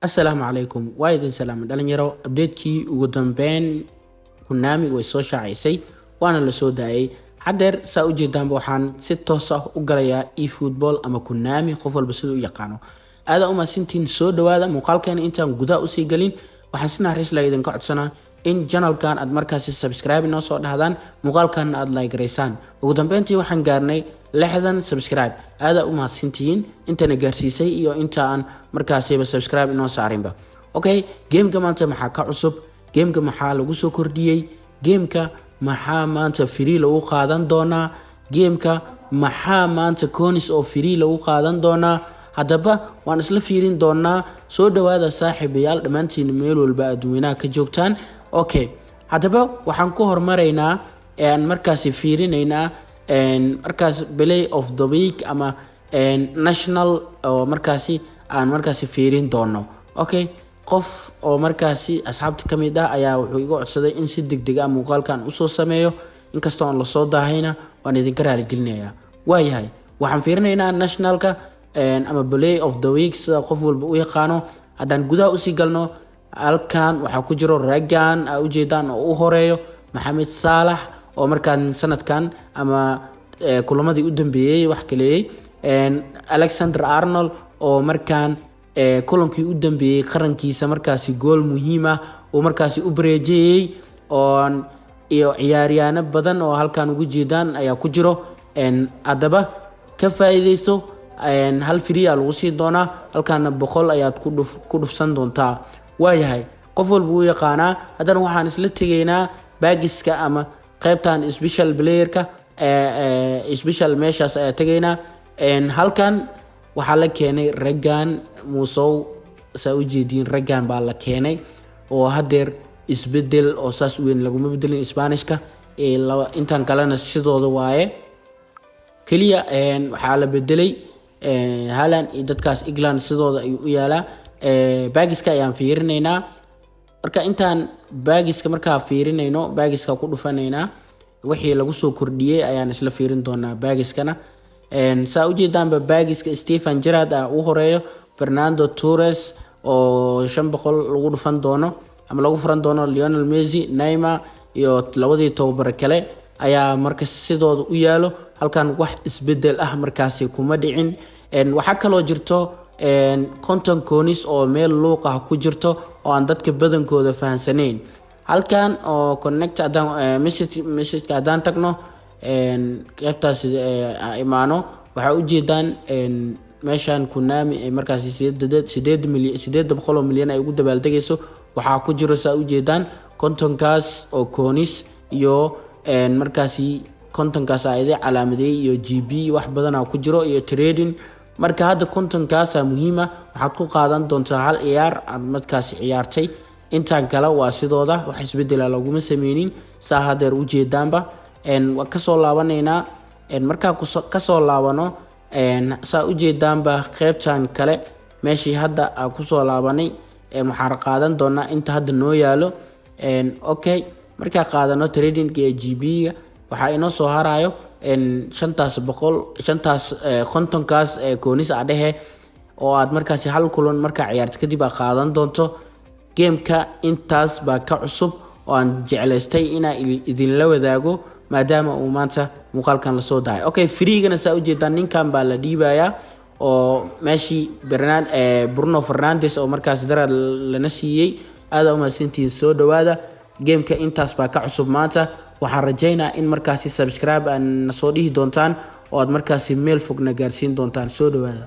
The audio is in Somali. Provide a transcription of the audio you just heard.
السلام عليكم وايد سلام dhalinyaro update-kii ugu dambeyn Konami way soo shaacisay waana la soo daayay hadeer saa u jeedaan waxaan si toos ah u galayaa eFootball ama Konami qof walba sidoo u yaqaano aad uma sintiin soo dhawaada muuqaalkan intaan gudaha u sii galin waxaan si naxariis leh idin ka codsanaa in channel-kan aad markaas subscribe inoo soo dhahdaan muuqaalkan aad like gareysaan ugu dambeyntii waxaan gaarnay 60 subscribe aad uma sintiin intana gaarsiisay iyo inta aan markaasba subscribe inoo saarinba okay game-ka maanta maxaa ka cusub game-ka maxaa lagu soo kordhiyay game-ka maxaa maanta free lagu qaadan doonaa game-ka maxaa maanta coins oo free lagu qaadan doonaa hadaba waan isla fiirin doonaa soo dhawaada saaxiibayaal dhamaantiin meel walba adduunka ka joogtaan okay hadaba waxaan ku hormareynaa markaas fiirinaynaa markaas play of the week ama national oo markaas fiirin doono okay qof oo markaas asxaabta kamid ah ayaa wuxuu iga codsaday in si degdeg ah muuqaalkan u soo sameeyo inkastoo aan la soo daahayna waan idin ka raali gelinayaa waayahay waxaan fiirinaynaa nationalka ama play of the week sida qof walba u yaqaano hadaan gudaha u sii galno halkan waxa ku jiro ragaan u jeedaan oo u horeeyo Mohamed Salah oo markaan sanadkan ama kulamadii u dambeeyay wax kaleeyay Alexander Arnold oo markaan kulankii u dambeeyay qarankiisa markaas gool muhiim ah oo markaas u bareejiyay oo iyo ciyaaryahanno badan oo halkan ugu jeedaan ayaa ku jiro adaba ka faa'iideyso hal free ah lagu sii doonaa halkan 100 ayaad ku dhufsan doontaa waayahay qof walba uu yaqaana haddana waxaan isla tegaynaa baagiska ama qaybtan special player-ka special measures ayaa tegaynaa halkan waxa la keenay ragaan muusow saa u jeedin ragaan baa la keenay oo hadeer isbedel oo saas weyn lagu bedelin Isbaanishka intaan kalena sidooda waaye kaliya waxa la bedelay Haaland iyo dadkaas England sidooda ay u yaalaa baagiska ayaan fiirinaynaa marka intaan baagiska markaa fiirinayno baagiska ku dhufanaynaa wixii lagu soo kordhiyay ayaan isla fiirin doonaa baagiskana saa u jeedaanba baagiska Steven Gerrard u horeeyo Fernando Torres oo 500 lagu dhufan doono ama lagu furan doono Lionel Messi Neymar iyo labadii tababar kale ayaa marka sidooda u yaalo halkan wax isbedel ah markaasi kuma dhicin waxa kale oo jirto content coins oo meel luuq ah ku jirto oo aan dadka badankooda fahansaneyn halkan oo connect adan message adan tagno qaybtaas imaano waxa u jeedaan meeshan Konami ay markaas 800 milyan ay ugu dabaaldegayso waxa ku jiro saa u jeedaan content-kaas oo coins iyo markaas content-kaas ay calaamaday iyo GB wax badan ku jiro iyo trading marka hadda content-kaas muhiim ah waxaad ku qaadan doontaa hal ciyaar aad markaas ciyaartay intaan kala waa sidooda wax isbedel lagu ma sameeynin saa hadeer u jeedaanba waa ka soo laabaneynaa marka ka soo laabano saa u jeedaanba qaybtan kale meeshii hadda ku soo laabanay waxaan qaadan doonaa inta hadda noo yaalo okay marka qaadano trading ee GB waxa inoo soo harayo 500 content-kaas coins adhehe oo aad markaas hal kulan marka ciyaarta kadib aad qaadan doonto game-ka intaas baa ka cusub oo aan jeclaystay inaan idin la wadaago maadaama uu maanta muuqaalkan la soo daay okay free-gana saa u jeedaan ninkan baa la dhiibayaa oo meeshii Bruno Fernandes oo markaas darar lana siiyay aad uma sintiin soo dhawaada game-ka intaas baa ka cusub maanta waxaan rajaynaa in markaas subscribe aan soo dhihi doontaan oo aad markaas meel fogna gaarsiin doontaan soo dhawaada